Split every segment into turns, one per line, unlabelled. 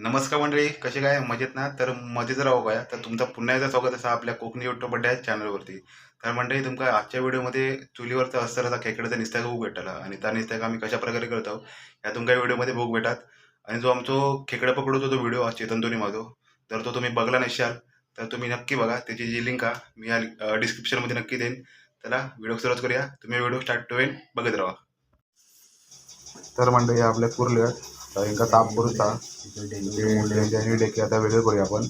नमस्कार मंडळी, कसे काय मजेत ना? तर मजेत राहू काय. तर तुमचं पुन्हा एकदा स्वागत असं आपल्या कोकणी युट्यूब बड्डे चॅनलवरती. तर मंडळी तुमका आजच्या व्हिडिओमध्ये चुलीवरचा असताना खेकड्याचा निस्त्याक बघू भेटला आणि त्या निस्त्याक आम्ही कशा प्रकारे करतो या तुमच्या व्हिडिओमध्ये बघू भेटात. आणि जो आमचो खेकडा पकडतो जो व्हिडिओ चेतन दोनी माझो, तर तो तुम्ही बघला नसाल तर तुम्ही नक्की बघा. त्याची जी लिंक आहे मी या डिस्क्रिप्शनमध्ये नक्की देईन. त्याला व्हिडिओ सुरुवात करूया. तुम्ही व्हिडिओ स्टार्ट टू एंड बघत राहा. तर मंडळी आपल्या कुर्ल्या तर यांका ताप करूचा त्यांच्या डेके आता वेगळे करूया आपण.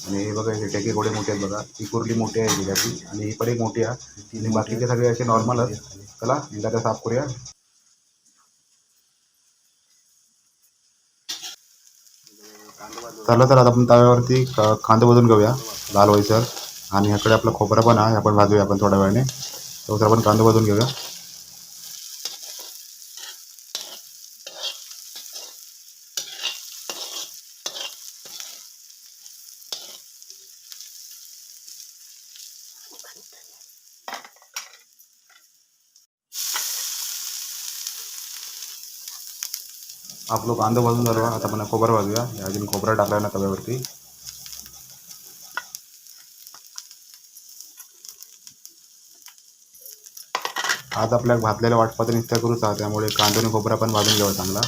आणि हे बघा हे डेके गोडे मोठे आहेत बघा. ही कुर्ली मोठी आहे त्याची आणि ही पण एक मोठी आहे आणि बाकीचे सगळे असे नॉर्मलच. चला एकदा त्या साफ करूया. चला तर आता आपण तव्यावरती कांदा भाजून घेऊया लाल व्हायसर. आणि ह्याकडे आपला खोबरा पण आहे, आपण भाजूया आपण थोड्या वेळाने. तर आपण कांदा भाजून घेऊया. आपलं कांदा भाजून झालो. आता आपण खोबरा भाजूया. अजून खोबरा टाकला ना तव्यावरती. आज आपल्याला भाजलेल्या वाटपाचा निस्त्या करूचा, त्यामुळे कांदा आणि खोबरा पण भाजून घ्यावा चांगला.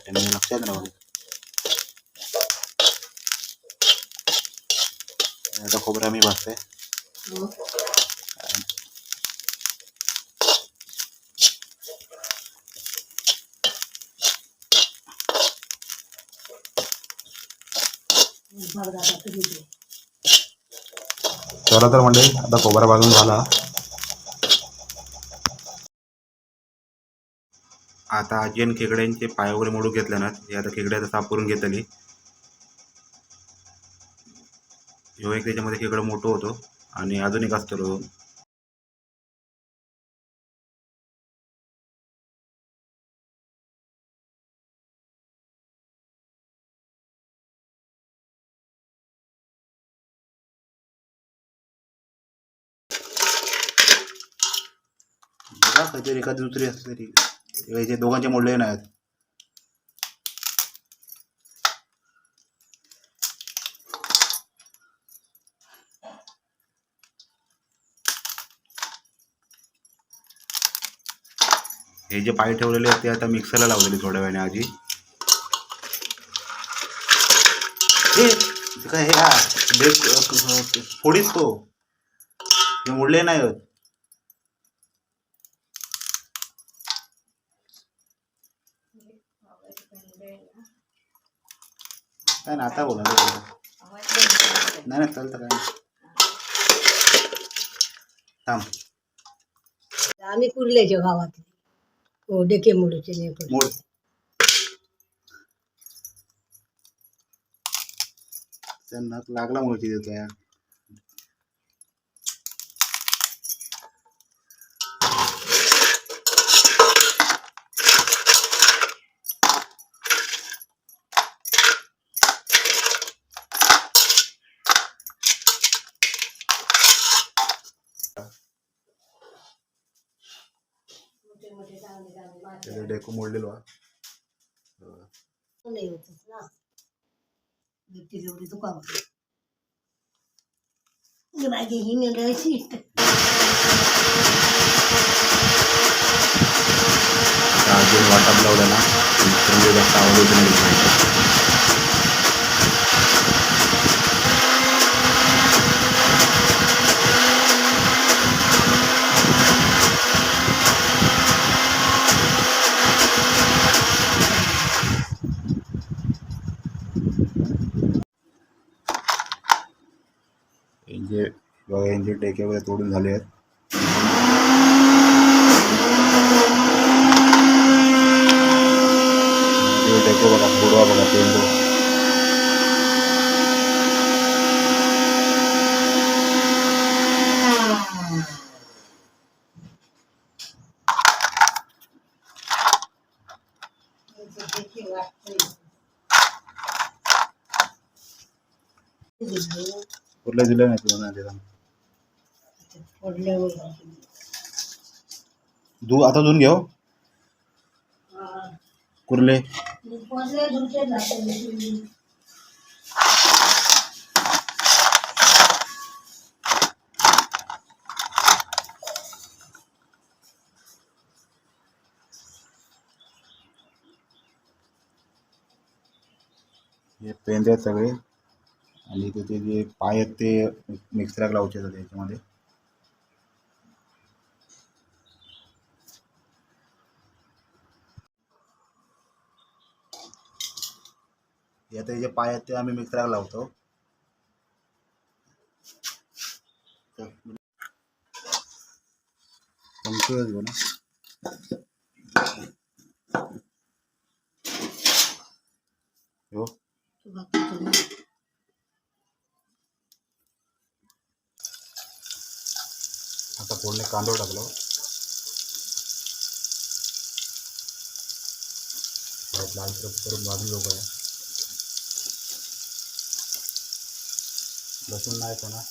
लक्षात नाही आता खोबरा मी भाजते. चला तर म्हणजे आता खोबरा भाजून झाला. आता आजीन खेकड्यांचे पाय वगैरे मोडून घेतले ना, हे आता खेकड्याचा साफ करून घेतली. ह्यो एक त्याच्यामध्ये खेकडं मोठं होतो आणि अजून एक असतो. बघा काहीतरी एखादी दुसरी असते तरी हे दोघांचे मोडले नाहीत. हे जे पाय ठेवलेले आहेत ते आता मिक्सरला लावलेले थोड्या वेळाने आजी. हे काय हे फोडीच तो हे मोडले नाही होत. काय ना आता बोला नाही नाही चालतं काय थांब.
आम्ही कुर्ल्याच्या गावातले हो डेके मोडूचे नाही
मोड त्यांना लागला मोठी देतो या. डेको मोडलेलो
नाही होतच ना व्यक्ती जेवढी दुखावत मागे ही मिळायची
वाटप लावलं ना जास्त आवडत नाही. यांचे टेके वगैरे तोडून झाले आहेत. टेके बघा बुडवा बघा पेंडो. कुठलं दिलं नाही तुला नाही
पडल्यावर
आता धुवून घेऊ कुर्ले हे पेंदे आहेत सगळे आणि त्याचे जे पाय आहेत ते मिक्सरला लावचे आहेत त्याच्यामध्ये हे आता जे पाय आहेत ते आम्ही मिक्सरला लावतो चमचेच घेऊ ना हो आता फोडणी कांदा टाकलो लाल करून भाजून लोक आहे लसूण नाही का ना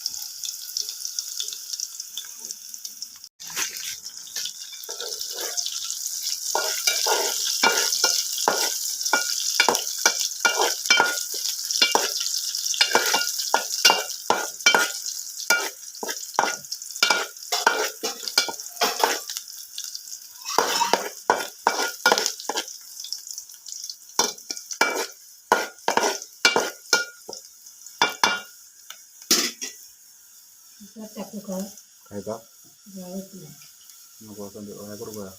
टाकू का
काय का
जावत नाही
नको असं काय करू बघा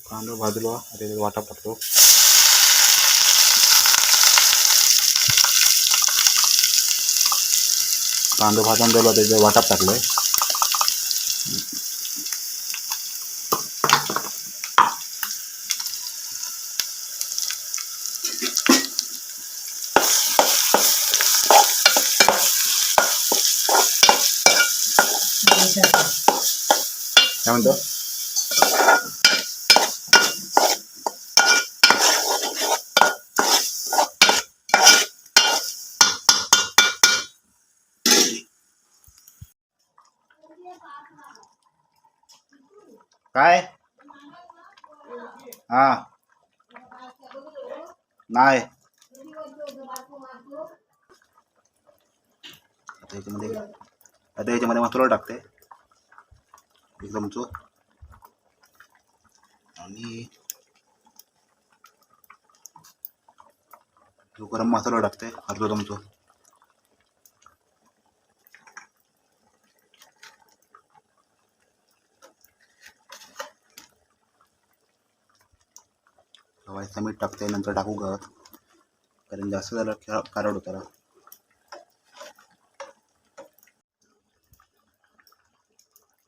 कांदा भाजलो आता त्याच्यात वाटा टाकतो कांदा भाजून दिलो त्याच्यात वाटाप टाकलोय काय म्हणतो काय हा नाही आता याच्यामध्ये मसाला टाकते एक चमचो आणि जो गरम मसाला टाकते अर्धा चमचो हवायचं मीठ टाकते नंतर टाकू गवत कारण जास्त झालं कारड होता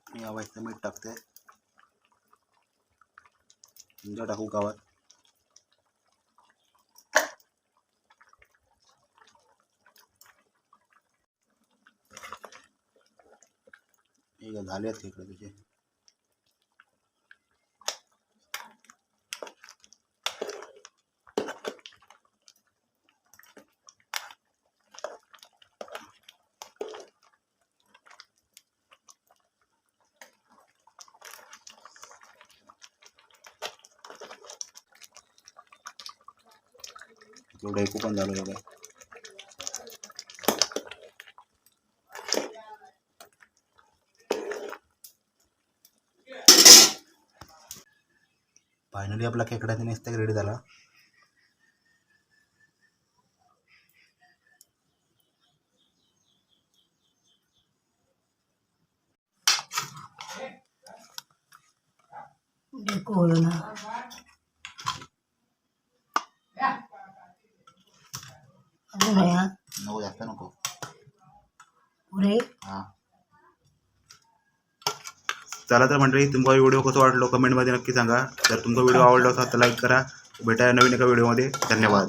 हवायचं मीठ टाकते नंतर टाकू गावात हे झाले आहेत इकडे तुझे तेवढं एकू पण झालं बघा फायनली आपला खेकड्याचा नेस्ता रेडी झाला
कोळना अजून आहे
नको चला तर मंडळी, तुमचा व्हिडिओ कसं वाटलो कमेंटमध्ये नक्की सांगा. जर तुमचा व्हिडिओ आवडला असेल तर लाईक करा. भेटाया नवीन एका व्हिडिओमध्ये. धन्यवाद.